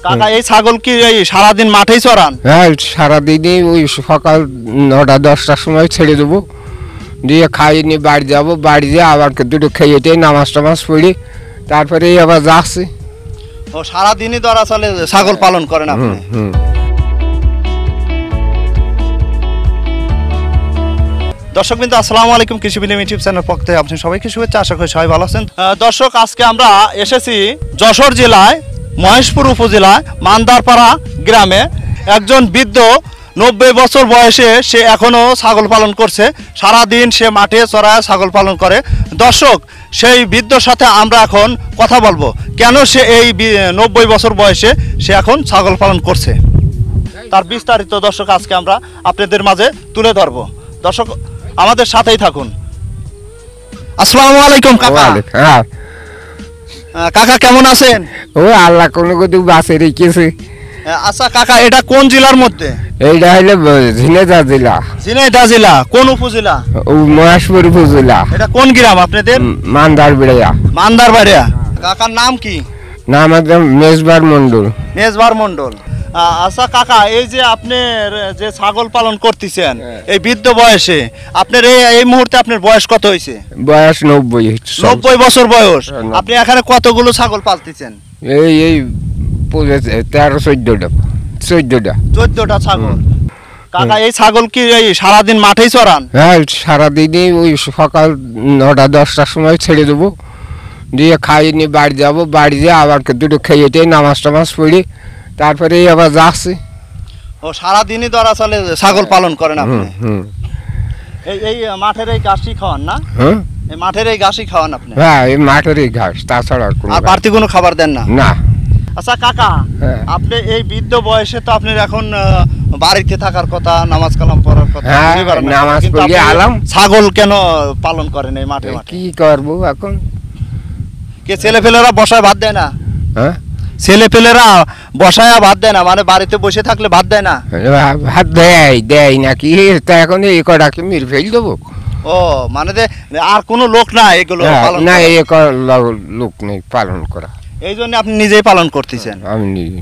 কাকা এই ছাগল কি এই সারাদিন মাঠেই চরান? হ্যাঁ, সারাদিনই ওই সকাল 9টা-10টার সময় ছেড়ে দেবো, দিয়ে খাইয়ে নিয়ে বাড়ি যাবো, বাড়ি যেয়ে আবার দুটো খেয়ে নামাজ টামাজ পড়ি, তারপরে আবার যাচ্ছি। ও সারাদিনই ধরা চলে ছাগল পালন করেন আপনি? দর্শক বিন্দু আসসালামু আলাইকুম, কৃষি বিলিম ইউটিউব চ্যানেল পক্ষ থেকে আপনি সবাইকে শুভেচ্ছা, আশা করি সবাই ভালো আছেন। দর্শক আজকে আমরা এসেছি যশোর জেলায় মহেশপুর উপজেলায় মান্দারপাড়া গ্রামে। একজন বৃদ্ধ 90 বছর বয়সে সে এখনও ছাগল পালন করছে, সারাদিন সে মাঠে চড়ায় ছাগল পালন করে। দর্শক সেই বৃদ্ধর সাথে আমরা এখন কথা বলবো কেন সে এই 90 বছর বয়সে সে এখন ছাগল পালন করছে, তার বিস্তারিত দর্শক আজকে আমরা আপনাদের মাঝে তুলে ধরবো। দর্শক আমাদের সাথেই থাকুন। আসসালামু আলাইকুম কাকা। কাকা কেমন আছেন? ও আল্লাহ কোনো কিছু বাঁচে রেখেছে। আচ্ছা কাকা, এটা কোন জেলার মধ্যে? এইটা হইলে ঝিনাইদহ জেলা। ঝিনাইদহ জেলা কোন উপজেলা? ও মহেশপুর উপজেলা। এটা কোন গ্রাম আপনাদের? মান্দারবাড়িয়া। মান্দারবাড়িয়া। কাকার নাম কি? নাম মেজবার মন্ডল। মেজবার মন্ডল। আচ্ছা কাকা, এই যে আপনার যে ছাগল পালন করতেছেন এই বৃদ্ধ বয়সে, আপনার এই মুহূর্তে আপনার বয়স কত হয়েছে? বয়স 90। 90 বছর বয়স। আপনি এখানে কতগুলো ছাগল পালতেছেন? এই 13-14টা ছাগল। কাকা এই ছাগল কি এই সারাদিন মাঠেই চরান? হ্যাঁ, সারাদিনই ওই সকাল 9টা-10টার সময় ছেড়ে দেবো, দিয়ে খাইয়ে নিয়ে বাড়ি যাবো, বাড়ি যেয়ে আবার দুটো খেয়ে নামাজ টামাজ পড়ি, তারপরে আবার যাচ্ছি। ও সারাদিনই ধরা চলে ছাগল পালন করেন আপনি? এই মাঠের এই ঘাসই খাওয়ান না? হ্যাঁ, এই মাঠের এই ঘাসই খাওয়ান আপনি? হ্যাঁ, এই মাঠের এই ঘাস, তাছাড়া আর বাড়তি কোনো খাবার দেন না? না। আচ্ছা কাকা, আপনি এই বৃদ্ধ বয়সে তো আপনার এখন বাড়িতে থাকার কথা, নামাজ কালাম পড়ার কথা, নামাজ পড়ে আলাম, ছাগল কেন পালন করেন এই মাঠে? কি করবো এখন? কে ছেলেপেলেরা বসায় ভাত দেয় না? হ্যাঁ, ছেলেপেলেরা বসায় ভাত দেয় না, মানে বাড়িতে বসে থাকলে ভাত দেয় না? ভাত দেয় নাকি? তা এখন এই কটা কি মেরে ফেল দেবো? ও মানে আর কোনো লোক না এগুলো না, এই লোক নেই পালন করা, এই জন্য আপনি নিজেই পালন করতেছেন? আমি নিজে।